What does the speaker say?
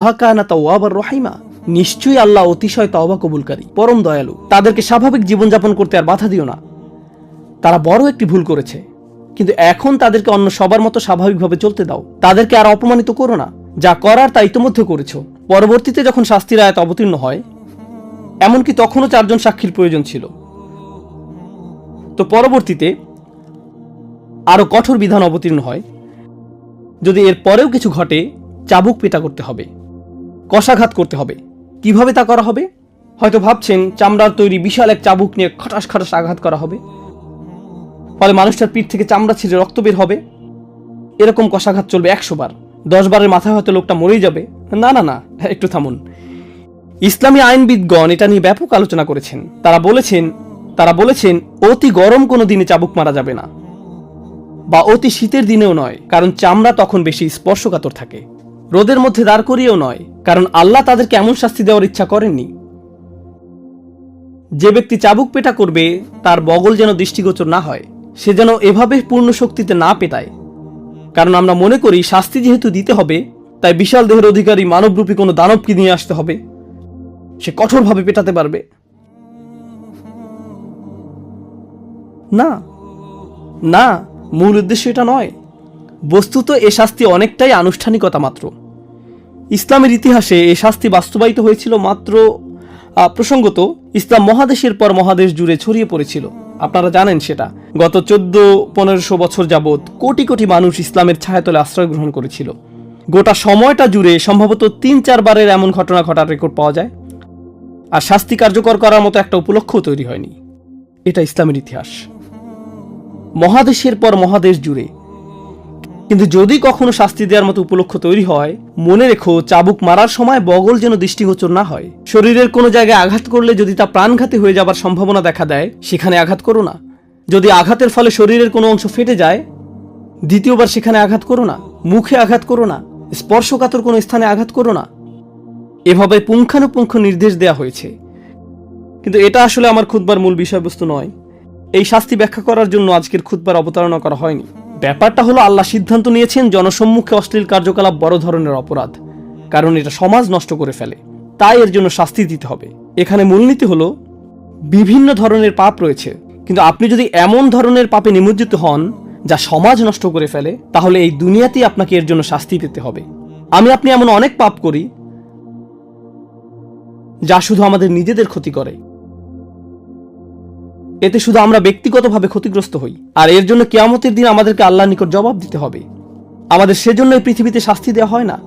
কানা তাওয়াবার রহিমা, নিশ্চয়ই আল্লাহ অতিশয় তওবা কবুলকারী, পরম দয়ালু। তাদেরকে স্বাভাবিক জীবনযাপন করতে আর বাধা দিও না। তারা বড় একটি ভুল করেছে, কিন্তু এখন তাদেরকে অন্য সবার মতো স্বাভাবিকভাবে চলতে দাও। তাদেরকে আর অপমানিত করো না। যা করার তা ইতিমধ্যে করেছো। পরবর্তীতে যখন শাস্তির আয়াত অবতীর্ণ হয়, এমনকি তখনও 4 জন সাক্ষীর প্রয়োজন ছিল, তো পরবর্তীতে আরো কঠোর বিধান অবতীর্ণ হয়। যদি এর পরেও কিছু ঘটে, চাবুক পেটা করতে হবে, কষাঘাত করতে হবে। কিভাবে তা করা হবে? হয়তো ভাবছেন চামড়ার তৈরি বিশাল এক চাবুক নিয়ে খটাস খটাস আঘাত করা হবে, ফলে মানুষটার পিঠ থেকে চামড়া ছিঁড়ে রক্ত বের হবে। এরকম কষাঘাত চলবে 100 বার। 10 বারের মাথায় হয়তো লোকটা মরেই যাবে। না না না, একটু থামুন। ইসলামী আইনবিদগণ এটা নিয়ে ব্যাপক আলোচনা করেছেন। তারা বলেছেন অতি গরম কোনো দিনে চাবুক মারা যাবে না, বা অতি শীতের দিনেও নয়, কারণ চামড়া তখন বেশি স্পর্শকাতর থাকে। রোদের মধ্যে দাঁড় করিয়েও নয়, কারণ আল্লাহ তাদেরকে এমন শাস্তি দেওয়ার ইচ্ছা করেননি। যে ব্যক্তি চাবুক পেটা করবে তার বগল যেন দৃষ্টিগোচর না হয়, সে যেন এভাবে পূর্ণ শক্তিতে না পেটায়। কারণ আমরা মনে করি শাস্তি যেহেতু দিতে হবে, তাই বিশাল দেহের অধিকারী মানবরূপী কোনো দানবকে নিয়ে আসতে হবে, সে কঠোরভাবে পেটাতে পারবে। না না, মূল উদ্দেশ্য এটা নয়। বস্তুত এ শাস্তি অনেকটাই আনুষ্ঠানিকতা মাত্র। ইসলামের ইতিহাসে এ শাস্তি বাস্তবায়িত হয়েছিল মাত্র, প্রসঙ্গত ইসলাম মহাদেশের পর মহাদেশ জুড়ে ছড়িয়ে পড়েছিল। আপনারা জানেন সেটা। গত 1400-1500 বছর যাবৎ কোটি কোটি মানুষ ইসলামের ছায়াতলে আশ্রয় গ্রহণ করেছিল। গোটা সময়টা জুড়ে সম্ভবত 3-4 বারের এমন ঘটনা ঘটার রেকর্ড পাওয়া যায়। আর শাস্তি কার্যকর করার মতো একটা উপলক্ষও তৈরি হয়নি। এটা ইসলামের ইতিহাস, মহাদেশের পর মহাদেশ জুড়ে। কিন্তু যদি কখনো শাস্তি দেওয়ার মতো উপলক্ষ তৈরি হয়, মনে রেখো চাবুক মারার সময় বগল যেন দৃষ্টিগোচর না হয়। শরীরের কোনো জায়গায় আঘাত করলে যদি তা প্রাণঘাতী হয়ে যাবার সম্ভাবনা দেখা দেয়, সেখানে আঘাত করো না। যদি আঘাতের ফলে শরীরের কোনো অংশ ফেটে যায়, দ্বিতীয়বার সেখানে আঘাত করো না। মুখে আঘাত করো না, স্পর্শকাতর কোনো স্থানে আঘাত করো না। এভাবে পুঙ্খানুপুঙ্খ নির্দেশ দেওয়া হয়েছে। কিন্তু এটা আসলে আমার খুতবার মূল বিষয়বস্তু নয়। এই শাস্তি ব্যাখ্যা করার জন্য আজকের খুতবার অবতারণা করা হয়নি। ব্যাপারটা হলো, আল্লাহ সিদ্ধান্ত নিয়েছেন জনসম্মুখে অশ্লীল কার্যকলাপ বড় ধরনের অপরাধ, কারণ এটা সমাজ নষ্ট করে ফেলে, তাই এর জন্য শাস্তি দিতে হবে। এখানে মূলনীতি হলো, বিভিন্ন ধরনের পাপ রয়েছে, কিন্তু আপনি যদি এমন ধরনের পাপে নিমজ্জিত হন যা সমাজ নষ্ট করে ফেলে, তাহলে এই দুনিয়াতেই আপনাকে এর জন্য শাস্তি পেতে হবে। আপনি এমন অনেক পাপ করি যা শুধু আমাদের নিজেদের ক্ষতি করে। এতে শুধু আমরা ব্যক্তিগতভাবে ক্ষতিগ্রস্ত হই, আর এর জন্য কিয়ামতের দিন আমাদেরকে আল্লাহর নিকট জবাব দিতে হবে। আমাদের সেজন্য এই পৃথিবীতে শাস্তি দেওয়া হয় না।